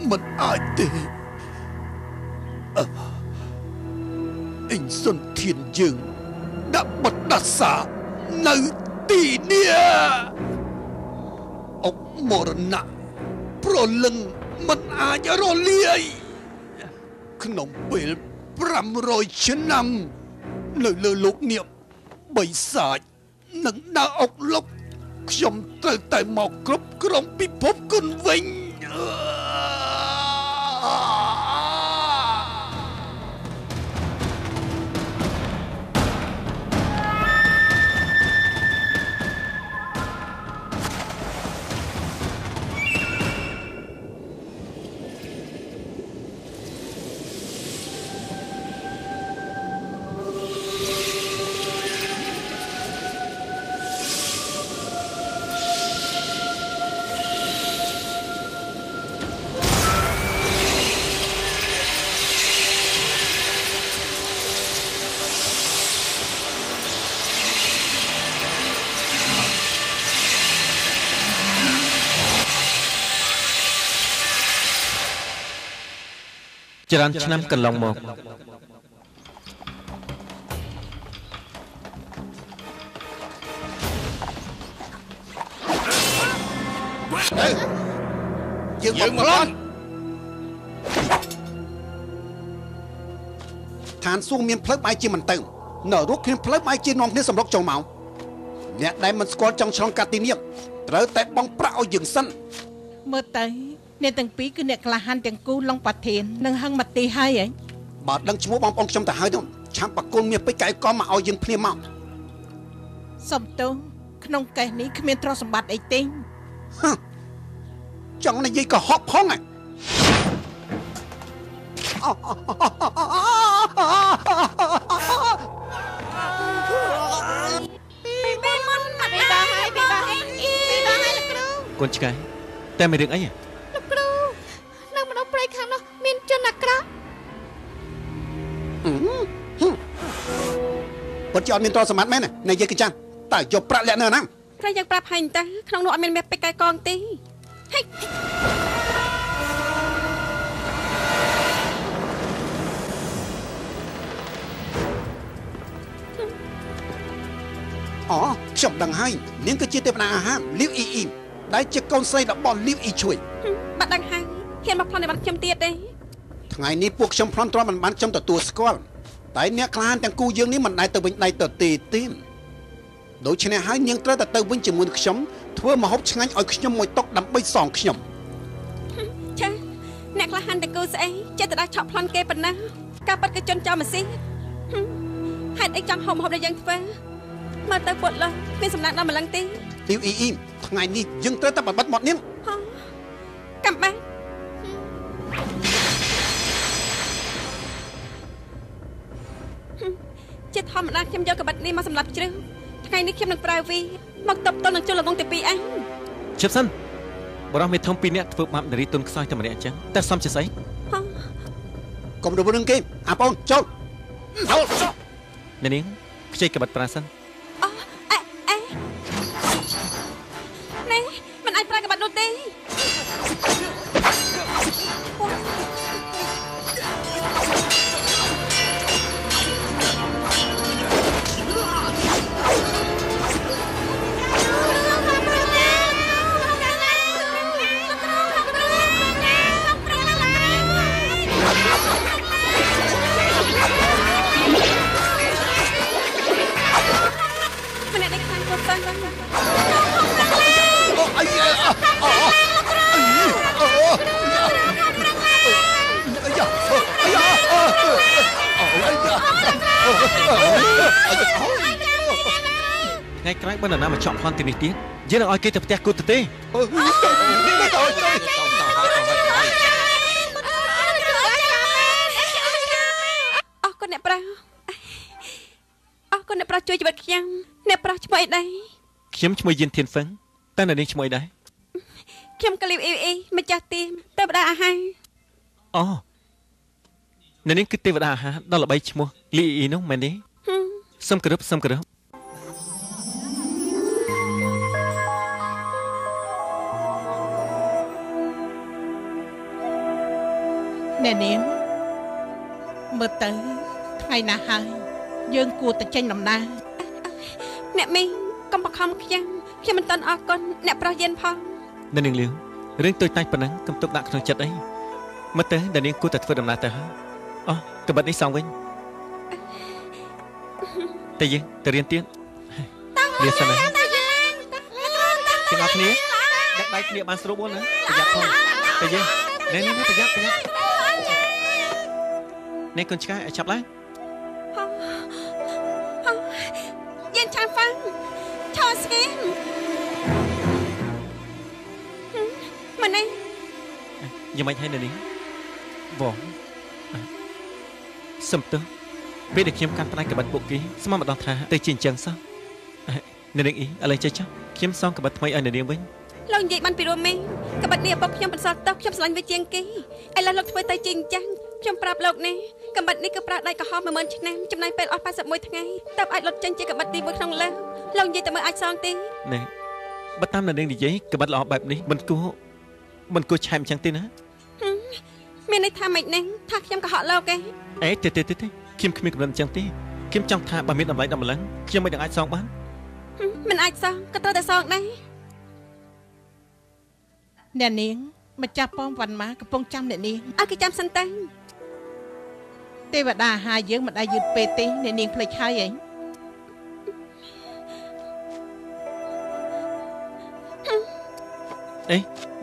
មិនអាចទេអ៊ីងសុនធានយើងដាក់បដដាសានៅទីនេះអុកមរណៈប្រលឹងមិនអាចរលាយក្នុងពេល500ឆ្នាំនៅលើលោកនាមបិសាចនឹងដើរអុកលុកខ្ញុំត្រូវតែមកគ្រប់គ្រងពិភពគុណវិញច្រើនឆ្នាំកន្លងមកយើងមកឡន់ឋានសួគ៌មានផ្លូវបែកជាមិនទៅនៅរកគ្មានផ្លូវបែកជានាំគ្នាសម្រុកចូលមកអ្នកដែលមិនស្គាល់ចង់ឆ្លងកាត់ទីនេះត្រូវតែបង់ប្រាក់ឲ្យយើងសិនមើលទៅអ្នកទាំងពីរគឺអ្នកក្លាហានទាំងគូឡុងប៉ាធាននិងហឹងម៉ាទីហើយហ៎បើដឹងឈ្មោះបងប្អូនខ្ញុំទៅហើយនោះឆាប់បកគលមាសពេជ្រកែកមកឲ្យយើងភ្លាមមកសំទោសក្នុងកេសនេះគ្មានទ្រព្យសម្បត្តិអីទេចង់និយាយក៏ហប់ផងហ៎កូនឆ្កែតែមានរឿងអីលោកគ្រូនៅម្ដងព្រៃខាងនោះមានជនអាក្រក់ប៉ុន្តែអត់មានទ្រព្យសម្បត្តិមែនណានិយាយកញ្ចាំតើយកប្រាក់លាក់នៅណាក្រែងយើងប្រាប់ហើយតើក្នុងនោះអត់មានមាសពេជ្រកែកងទេហេអូខ្ញុំដឹងហើយនាងគឺជាទេវតាអាហារលីវអ៊ីអ៊ីដែលជាកូនស្រីរបស់លីវអ៊ីជួយបាត់ដឹងហើយហ៊ានមកប្លន់ឲ្យបាត់ខ្ញុំទៀតទេថ្ងៃនេះពួកខ្ញុំប្លន់ទ្រាំមិនបានខ្ញុំទទួលស្គាល់តែអ្នកក្លាហានទាំងគូយើងនេះមិនដែលទៅវិញដៃទៅទេដូច្នេះហើយនាងត្រូវតែទៅវិញជាមួយខ្ញុំធ្វើម្ហូបឆ្ងាញ់ឲ្យខ្ញុំមួយតុកដើម្បីសងខ្ញុំចាអ្នកក្លាហានទាំងគូស្អីចេះតែដាក់ឆក់ប្លន់គេប៉ុណ្ណាការប៉ັດគឺជន់ចោលម៉ាស៊ីហេតុអីចង់ហូបម្ហូបដែលយើងធ្វើមើលទៅពុតលើមានសំណាក់ដល់ម្លឹងទេលីវអ៊ីអ៊ីថ្ងៃនេះយើងត្រូវតែបបិទមាត់នាងកំបាំងជាធម្មតាខ្ញុំយកកបិតនេះមកសម្រាប់ជ្រឹះថ្ងៃនេះខ្ញុំនឹងប្រើវាមកតបតនឹងជលវងទី2ឯងជិបសិនបរិះមេធំ2នាក់ធ្វើបាបនារីទុនខ្សោយតែម្នាក់អញ្ចឹងតែសំជាស្អីកុំរវល់នឹងគេអាបងចូលនាងខ្ចីកបិតប្រាសិនណែមិនអាចប្រើកបិតនោះទេថ្ងៃក្រោយបើនរណាមកចောက်ប្លន់ទីនេះទៀតយើងនឹងឲ្យគេទៅផ្ទះគូទៅទេអរគុណអ្នកប្រាអរគុណអ្នកប្រាជួយជីវិតខ្ញុំអ្នកប្រាឈ្មោះអីដែរខ្ញុំឈ្មោះយិនធានហ្វឹងតើអ្នកនាងឈ្មោះអីដែរខ្ញុំកលីវអ៊ីអ៊ីម្ចាស់ទីទេវតាអាហារអូអ្នកនាងគឺទេវតាអាហារដ៏ល្បីឈ្មោះលីអ៊ីនោះមែនទេសូមគោរពសូមគោរព អ្នកនាងមើលទៅថ្ងៃណាហើយយើងគួរតែចេញដំណើរអ្នកមីងកុំបខំខ្ញុំមិនទាន់អរគុណអ្នកប្រុសយិនផងនៅនាងលាវរឿងតូចតាចប៉ុណ្ណឹងកុំទុកដាក់ក្នុងចិត្តអីមើលទៅនៅនាងគួរតែធ្វើដំណើរទៅហើយអូក្បិតនេះសងវិញតែយើងទៅរៀនទៀតលាសិនណាទាំងអស់គ្នាដាក់ដៃគ្នាបានស្រួលណាប្រយ័ត្នផងតែយើងនេះប្រយ័ត្ននេះកូនឆ្កែឲ្យចាប់ឡើងយើងឆានហ្វាំងឆោស្គីម៉ណែយ៉ាងម៉េចហើយនៅនេះបងសំទោសពេលដែលខ្ញុំកាន់ផ្នែកក្បិតពួកគេស្មានម្ដងថាទៅជាអញ្ចឹងសោះនៅនេះឥឡូវចេះចុះខ្ញុំសងក្បិតថ្មីឲ្យនៅនាងវិញលោកនិយាយបានពីរួមមេក្បិតនេះឪពុកខ្ញុំបន្សល់ទុកខ្ញុំស្រឡាញ់វាជាងគេឥឡូវលោកធ្វើទៅជាអញ្ចឹងខ្ញុំប្រាប់លោកនេះក្បិតនេះគឺប្រើដៃក្រហម 10000 ឆ្នាំចំណាយពេលអស់81ថ្ងៃតើអាចលុតចេញជាក្បិតទី1ក្នុងលើលោកនិយាយតែមើលអាចសងទេណែបើតាមនៅនាងនិយាយក្បិតល្អបែបនេះមិនគួរឆែមអញ្ចឹងទេណាមានន័យថាម៉េចនេះថាខ្ញុំកុហកលោកទេទេខ្ញុំគ្មានកំណត់អញ្ចឹងទេខ្ញុំចង់ថាបើមានតម្លៃដល់ម្លឹងខ្ញុំមិនអាចសងបានមិនអាចសងក៏ត្រូវតែសងដែរអ្នកនាងម្ចាស់ប៉មវ៉ាន់ម៉ាកំពុងចាំអ្នកនាងឲ្យគេចាំសិនទៅទេវតាអាហារយើងមិនដែលយឺតពេកទេអ្នកនាងភ្លេចហើយហី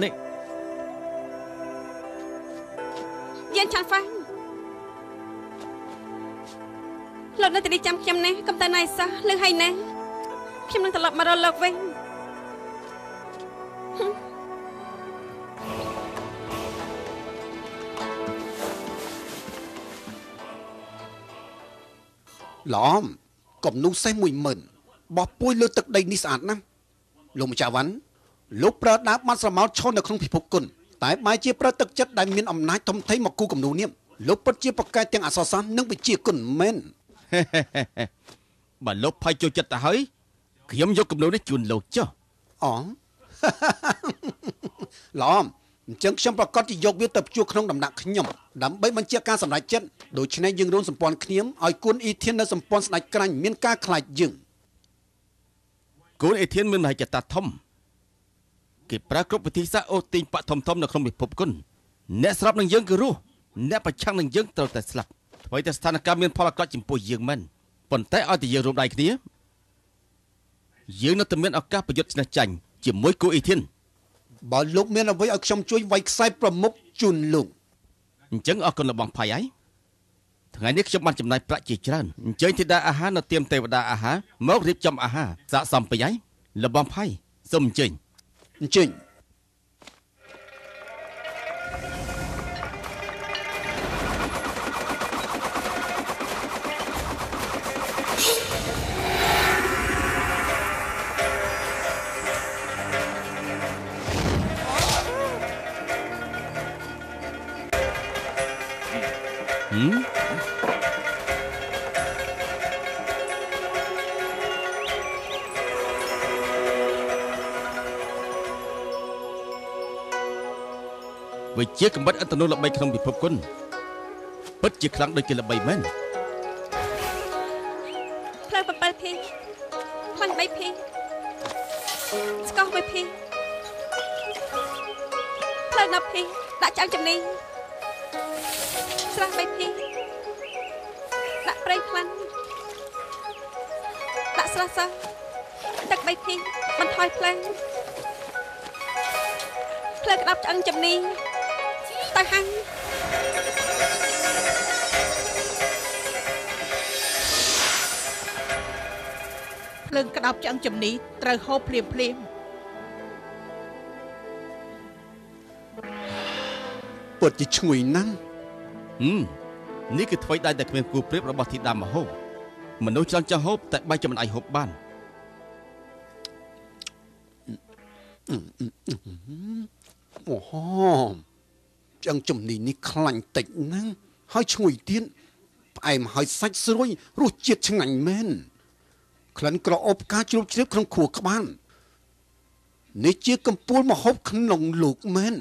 នេះយើងឆានហ្វាំងលោកនៅទីនេះចាំខ្ញុំណាកុំទៅណាសោះលឺហើយណាខ្ញុំនឹងត្រឡប់មករកលោកវិញឡំកុំនោះសេះ10000បោះពួយលើទឹកដីនេះស្អាតណាស់លោកម្ចាស់វ៉ាន់លោកប្រើដាវបាត់ស្រមោលឈរនៅក្នុងពិភពគុណតែបែរជាប្រើទឹកចិត្តដែលមានអំណាចធំធេងមកគូគំនូនេះលោកពិតជាប្រកែកទាំងអក្សរសាស្ត្រនិងវិជ្ជាគុណមែនបើលោកផៃចូលចិត្តទៅហើយខ្ញុំយកគំនូនេះជូនលោកចុះអូឡំអញ្ចឹងខ្ញុំប្រកាសជាយកវាទៅជួក្នុងដំណាក់ខ្ញុំដើម្បីបញ្ជាក់ការសម្រេចចិត្តដូច្នេះយើងរួមសម្ព័ន្ធគ្នាឲ្យគួនអ៊ីធាននៅសម្ព័ន្ធស្ដេចក្រាញ់មានការខ្លាចយើងគួនអ៊ីធានមានមហិច្ឆតាធំគេប្រើគ្រប់វិធីសាស្ត្រអូសទាញបាក់ធំនៅក្នុងពិភពគុណអ្នកស្រាប់នឹងយើងគឺរស់អ្នកប្រឆាំងនឹងយើងត្រូវតែស្លាប់អ្វីតែស្ថានភាពមានផលអាក្រក់ចំពោះយើងមិនប៉ុន្តែឲ្យតែយើងរួមដៃគ្នាយើងនៅតែមានឱកាសប្រយុទ្ធឈ្នះចាញ់ជាមួយគូអ៊ីធានបើលោកមានអ្វីឲ្យខ្ញុំជួយវាយខ្សែប្រមុខជូនលោកអញ្ចឹងអរគុណលោកបងផៃហើយថ្ងៃនេះខ្ញុំបានចំណាយប្រាក់ជាច្រើនអញ្ជើញធីតាអាហារនៅទៀមទេវតាអាហារមករៀបចំអាហារស័ក្តិសមពេញហើយលោកបងផៃសូមអញ្ជើញវិជាកំបិតអត្តនោល្បីក្នុងពិភពគុណពិតជាខ្លាំងដូចគេល្បីមែនផ្លូវ7ភីខ្លាំង3ភីស្កោះ1ភីផ្លូវ10ភីដាក់ចាំចំណីស្រះ3ភីដាក់ប្រេងខ្លាំងដាក់ស្រះសទឹក3ភីបន្ថយភ្លើងផ្លូវក្តាប់ឆ្អឹងចំណីទៅហាំងភ្លើងក្តាប់ឆ្អឹងជំនីត្រូវហូបភ្លាមពិតជាឈ្ងុយណាស់នេះគឺថ្មីដៃតែគ្មានគូប្រៀបរបស់ធីតាមហោមនុស្សចង់ចង់ហូបតែបែរជាមិនអាចហូបបានអូហូឆ្អឹងជំនីនេះខ្លាញ់តិចណាស់ហើយឈ្ងុយទៀតផ្អែមហើយសាច់ស្រួយរសជាតិឆ្ងាញ់មែនក្លិនក្រអូបការជ្រូបជ្រាបក្នុងខួរក្បាលនេះជាកំពូលម្ហូបក្នុងលោកមែន